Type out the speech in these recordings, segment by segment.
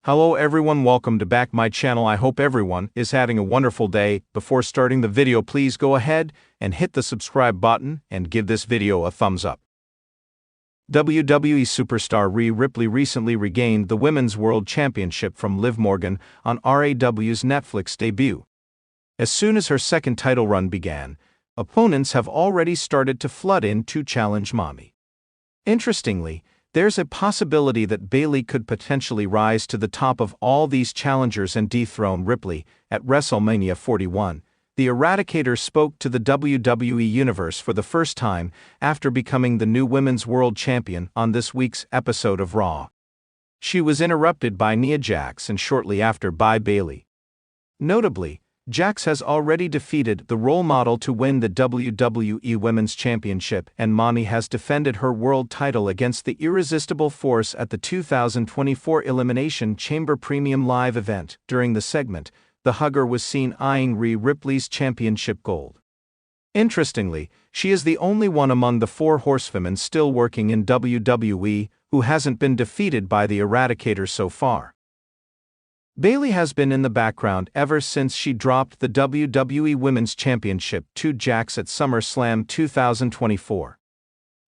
Hello everyone, welcome to back my channel. I hope everyone is having a wonderful day. Before starting the video, please go ahead and hit the subscribe button and give this video a thumbs up. WWE superstar Rhea Ripley recently regained the Women's World Championship from Liv Morgan on RAW's Netflix debut. As soon as her second title run began, opponents have already started to flood in to challenge Mommy. Interestingly, there's a possibility that Bayley could potentially rise to the top of all these challengers and dethrone Ripley at WrestleMania 41. The Eradicator spoke to the WWE Universe for the first time after becoming the new Women's World Champion on this week's episode of Raw. She was interrupted by Nia Jax and shortly after by Bayley. Notably, Jax has already defeated the role model to win the WWE Women's Championship, and Mommy has defended her world title against the Irresistible Force at the 2024 Elimination Chamber Premium Live event. During the segment, the hugger was seen eyeing Rhea Ripley's championship gold. Interestingly, she is the only one among the four horsewomen still working in WWE who hasn't been defeated by the Eradicator so far. Bayley has been in the background ever since she dropped the WWE Women's Championship to Jax at SummerSlam 2024.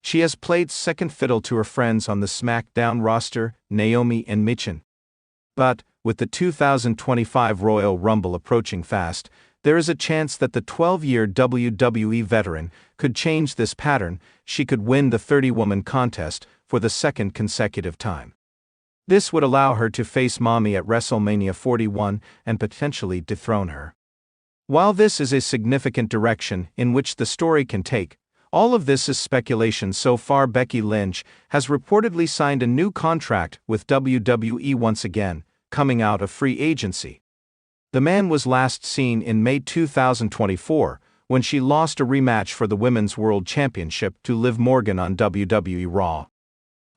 She has played second fiddle to her friends on the SmackDown roster, Naomi and Michin. But, with the 2025 Royal Rumble approaching fast, there is a chance that the 12-year WWE veteran could change this pattern. She could win the 30-woman contest for the second consecutive time. This would allow her to face Mommy at WrestleMania 41 and potentially dethrone her. While this is a significant direction in which the story can take, all of this is speculation so far. Becky Lynch has reportedly signed a new contract with WWE once again, coming out of free agency. The man was last seen in May 2024 when she lost a rematch for the Women's World Championship to Liv Morgan on WWE Raw.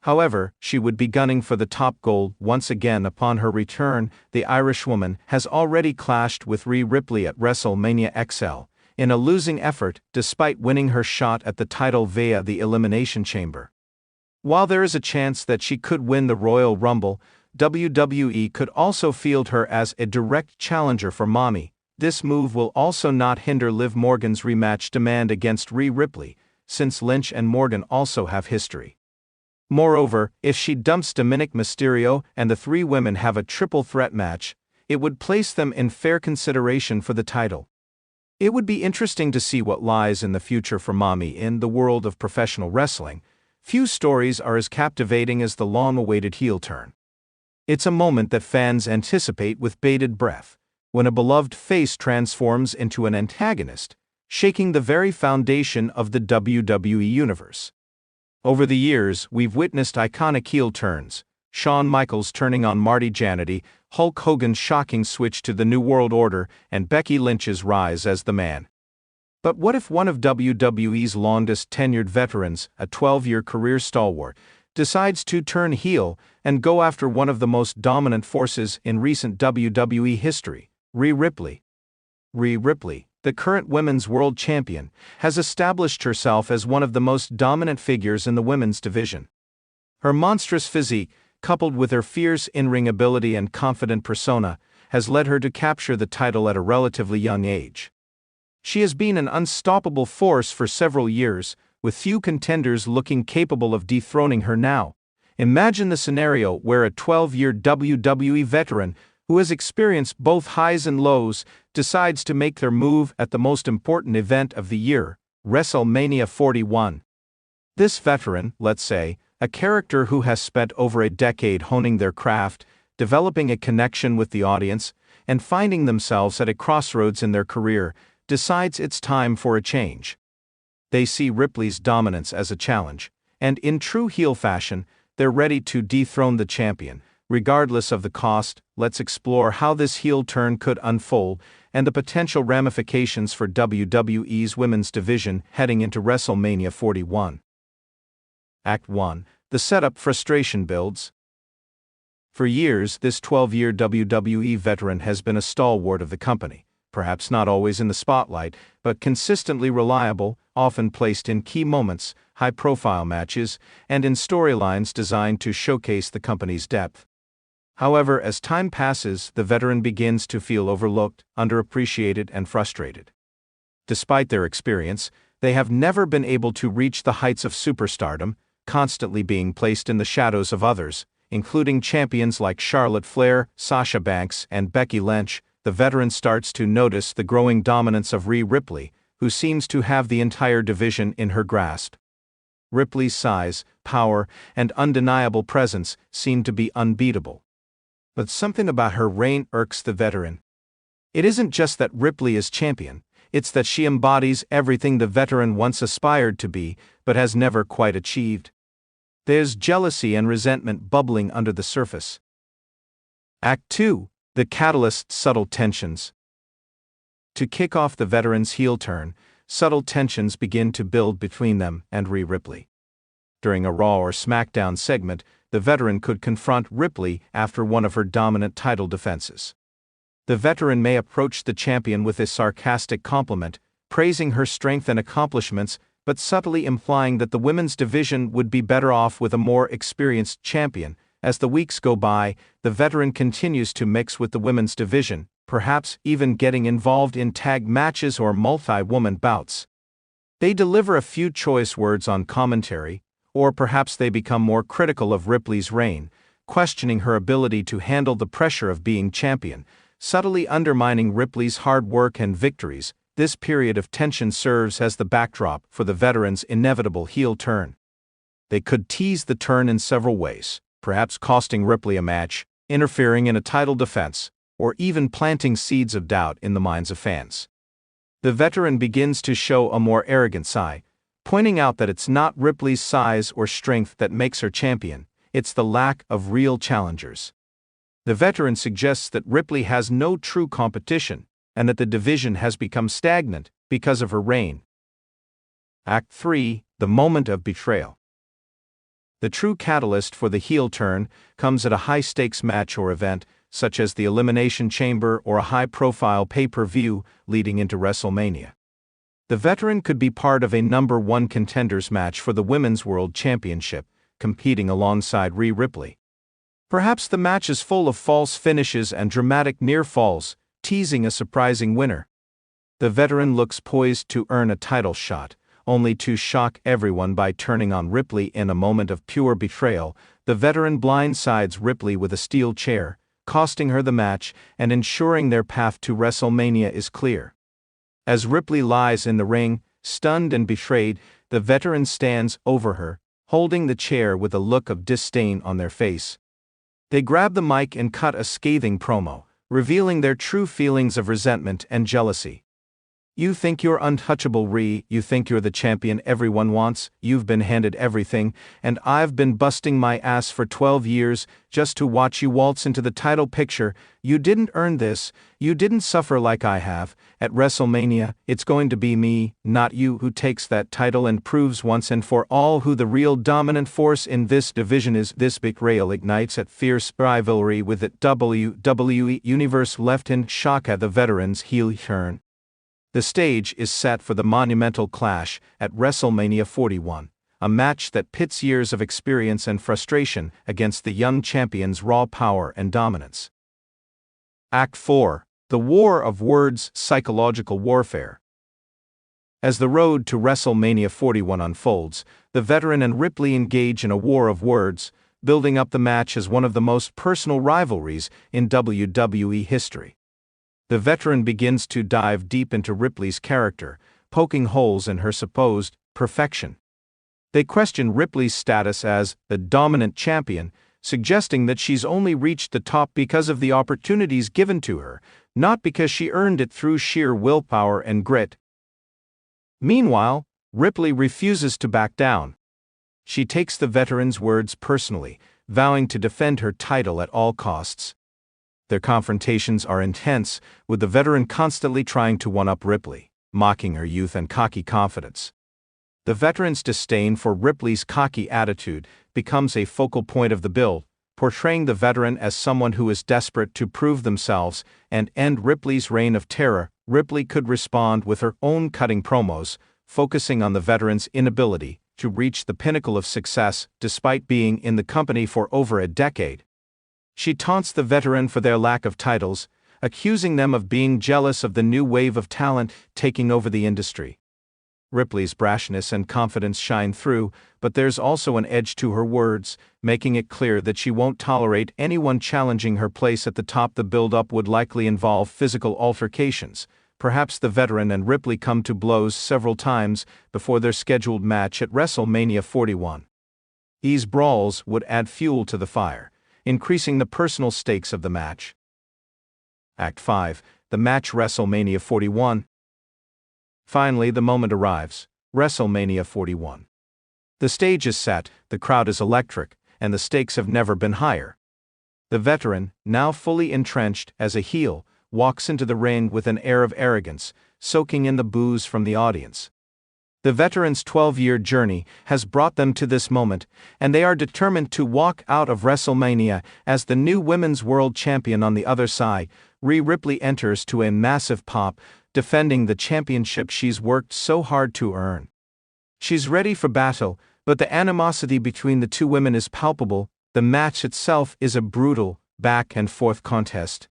However, she would be gunning for the top gold once again upon her return. The Irishwoman has already clashed with Rhea Ripley at WrestleMania XL in a losing effort despite winning her shot at the title via the Elimination Chamber. While there is a chance that she could win the Royal Rumble, WWE could also field her as a direct challenger for Mommy. This move will also not hinder Liv Morgan's rematch demand against Rhea Ripley, since Lynch and Morgan also have history. Moreover, if she dumps Dominic Mysterio and the three women have a triple threat match, it would place them in fair consideration for the title. It would be interesting to see what lies in the future for Mommy in the world of professional wrestling. Few stories are as captivating as the long-awaited heel turn. It's a moment that fans anticipate with bated breath, when a beloved face transforms into an antagonist, shaking the very foundation of the WWE Universe. Over the years, we've witnessed iconic heel turns: Shawn Michaels turning on Marty Jannetty, Hulk Hogan's shocking switch to the New World Order, and Becky Lynch's rise as the Man. But what if one of WWE's longest-tenured veterans, a 12-year career stalwart, decides to turn heel and go after one of the most dominant forces in recent WWE history, Rhea Ripley? Rhea Ripley, the current Women's World Champion, has established herself as one of the most dominant figures in the women's division. Her monstrous physique, coupled with her fierce in-ring ability and confident persona, has led her to capture the title at a relatively young age. She has been an unstoppable force for several years, with few contenders looking capable of dethroning her now. Imagine the scenario where a 12-year WWE veteran who has experienced both highs and lows decides to make their move at the most important event of the year, WrestleMania 41. This veteran, let's say, a character who has spent over a decade honing their craft, developing a connection with the audience, and finding themselves at a crossroads in their career, decides it's time for a change. They see Ripley's dominance as a challenge, and in true heel fashion, they're ready to dethrone the champion. Regardless of the cost, let's explore how this heel turn could unfold and the potential ramifications for WWE's women's division heading into WrestleMania 41. Act 1. The setup. Frustration builds. For years, this 12-year WWE veteran has been a stalwart of the company, perhaps not always in the spotlight, but consistently reliable, often placed in key moments, high-profile matches, and in storylines designed to showcase the company's depth. However, as time passes, the veteran begins to feel overlooked, underappreciated, and frustrated. Despite their experience, they have never been able to reach the heights of superstardom, constantly being placed in the shadows of others, including champions like Charlotte Flair, Sasha Banks, and Becky Lynch. The veteran starts to notice the growing dominance of Rhea Ripley, who seems to have the entire division in her grasp. Ripley's size, power, and undeniable presence seem to be unbeatable. But something about her reign irks the veteran. It isn't just that Ripley is champion, it's that she embodies everything the veteran once aspired to be, but has never quite achieved. There's jealousy and resentment bubbling under the surface. Act 2. The Catalyst: Subtle Tensions. To kick off the veteran's heel turn, subtle tensions begin to build between them and Rhea Ripley. During a Raw or SmackDown segment, the veteran could confront Ripley after one of her dominant title defenses. The veteran may approach the champion with a sarcastic compliment, praising her strength and accomplishments, but subtly implying that the women's division would be better off with a more experienced champion. As the weeks go by, the veteran continues to mix with the women's division, perhaps even getting involved in tag matches or multi-woman bouts. They deliver a few choice words on commentary, or perhaps they become more critical of Ripley's reign, questioning her ability to handle the pressure of being champion, subtly undermining Ripley's hard work and victories. This period of tension serves as the backdrop for the veteran's inevitable heel turn. They could tease the turn in several ways, perhaps costing Ripley a match, interfering in a title defense, or even planting seeds of doubt in the minds of fans. The veteran begins to show a more arrogant side, pointing out that it's not Ripley's size or strength that makes her champion, it's the lack of real challengers. The veteran suggests that Ripley has no true competition, and that the division has become stagnant because of her reign. Act 3. The Moment of Betrayal. The true catalyst for the heel turn comes at a high-stakes match or event, such as the Elimination Chamber or a high-profile pay-per-view leading into WrestleMania. The veteran could be part of a number one contenders match for the Women's World Championship, competing alongside Rhea Ripley. Perhaps the match is full of false finishes and dramatic near falls, teasing a surprising winner. The veteran looks poised to earn a title shot, only to shock everyone by turning on Ripley in a moment of pure betrayal. The veteran blindsides Ripley with a steel chair, costing her the match and ensuring their path to WrestleMania is clear. As Ripley lies in the ring, stunned and betrayed, the veteran stands over her, holding the chair with a look of disdain on their face. They grab the mic and cut a scathing promo, revealing their true feelings of resentment and jealousy. You think you're untouchable, Rhea, you think you're the champion everyone wants, you've been handed everything, and I've been busting my ass for 12 years just to watch you waltz into the title picture. You didn't earn this, you didn't suffer like I have. At WrestleMania, it's going to be me, not you, who takes that title and proves once and for all who the real dominant force in this division is. This betrayal ignites a fierce rivalry with the WWE Universe left in shock at the veteran's heel turn. The stage is set for the monumental clash at WrestleMania 41, a match that pits years of experience and frustration against the young champion's raw power and dominance. Act 4. The War of Words: Psychological Warfare. As the road to WrestleMania 41 unfolds, the veteran and Ripley engage in a war of words, building up the match as one of the most personal rivalries in WWE history. The veteran begins to dive deep into Ripley's character, poking holes in her supposed perfection. They question Ripley's status as the dominant champion, suggesting that she's only reached the top because of the opportunities given to her, not because she earned it through sheer willpower and grit. Meanwhile, Ripley refuses to back down. She takes the veteran's words personally, vowing to defend her title at all costs. Their confrontations are intense, with the veteran constantly trying to one-up Ripley, mocking her youth and cocky confidence. The veteran's disdain for Ripley's cocky attitude becomes a focal point of the build, portraying the veteran as someone who is desperate to prove themselves and end Ripley's reign of terror. Ripley could respond with her own cutting promos, focusing on the veteran's inability to reach the pinnacle of success despite being in the company for over a decade. She taunts the veteran for their lack of titles, accusing them of being jealous of the new wave of talent taking over the industry. Ripley's brashness and confidence shine through, but there's also an edge to her words, making it clear that she won't tolerate anyone challenging her place at the top. The build-up would likely involve physical altercations. Perhaps the veteran and Ripley come to blows several times before their scheduled match at WrestleMania 41. These brawls would add fuel to the fire, increasing the personal stakes of the match. Act 5, the match WrestleMania 41. Finally, the moment arrives, WrestleMania 41. The stage is set, the crowd is electric, and the stakes have never been higher. The veteran, now fully entrenched as a heel, walks into the ring with an air of arrogance, soaking in the boos from the audience. The veteran's 12-year journey has brought them to this moment, and they are determined to walk out of WrestleMania as the new Women's World Champion. On the other side, Rhea Ripley enters to a massive pop, defending the championship she's worked so hard to earn. She's ready for battle, but the animosity between the two women is palpable. The match itself is a brutal, back-and-forth contest.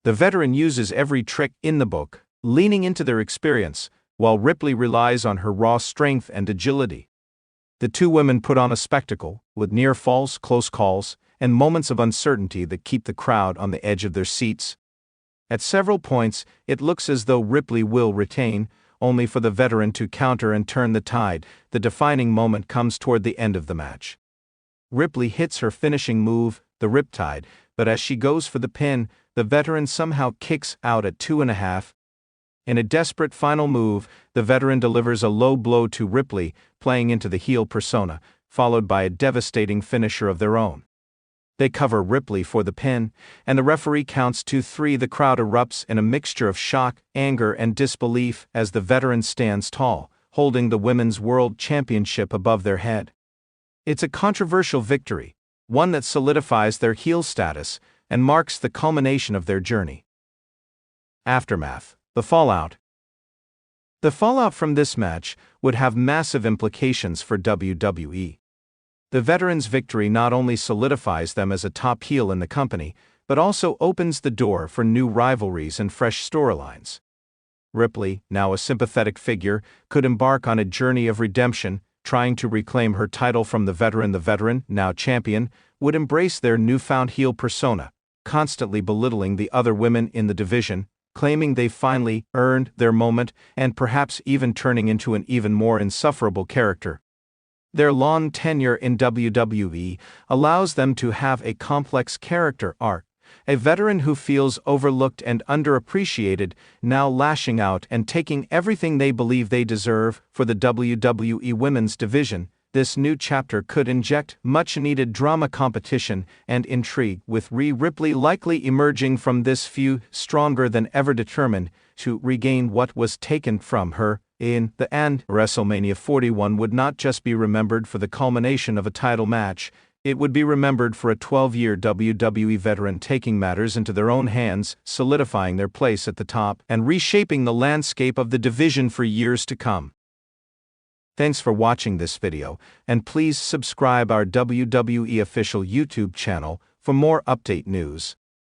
The veteran uses every trick in the book, leaning into their experience, while Ripley relies on her raw strength and agility. The two women put on a spectacle, with near falls, close calls, and moments of uncertainty that keep the crowd on the edge of their seats. At several points, it looks as though Ripley will retain, only for the veteran to counter and turn the tide. The defining moment comes toward the end of the match. Ripley hits her finishing move, the Riptide, but as she goes for the pin, the veteran somehow kicks out at 2.5. In a desperate final move, the veteran delivers a low blow to Ripley, playing into the heel persona, followed by a devastating finisher of their own. They cover Ripley for the pin, and the referee counts 2-3. The crowd erupts in a mixture of shock, anger, and disbelief as the veteran stands tall, holding the Women's World Championship above their head. It's a controversial victory, one that solidifies their heel status and marks the culmination of their journey. Aftermath, the fallout. The fallout from this match would have massive implications for WWE. The veteran's victory not only solidifies them as a top heel in the company, but also opens the door for new rivalries and fresh storylines. Ripley, now a sympathetic figure, could embark on a journey of redemption, trying to reclaim her title from the veteran. The veteran, now champion, would embrace their newfound heel persona, constantly belittling the other women in the division, claiming they've finally earned their moment, and perhaps even turning into an even more insufferable character. Their long tenure in WWE allows them to have a complex character arc, a veteran who feels overlooked and underappreciated, now lashing out and taking everything they believe they deserve for the WWE Women's division. This new chapter could inject much-needed drama, competition, and intrigue, with Rhea Ripley likely emerging from this feud stronger than ever, determined to regain what was taken from her. In the end, WrestleMania 41 would not just be remembered for the culmination of a title match, it would be remembered for a 12-year WWE veteran taking matters into their own hands, solidifying their place at the top, and reshaping the landscape of the division for years to come. Thanks for watching this video, and please subscribe our WWE official YouTube channel for more update news.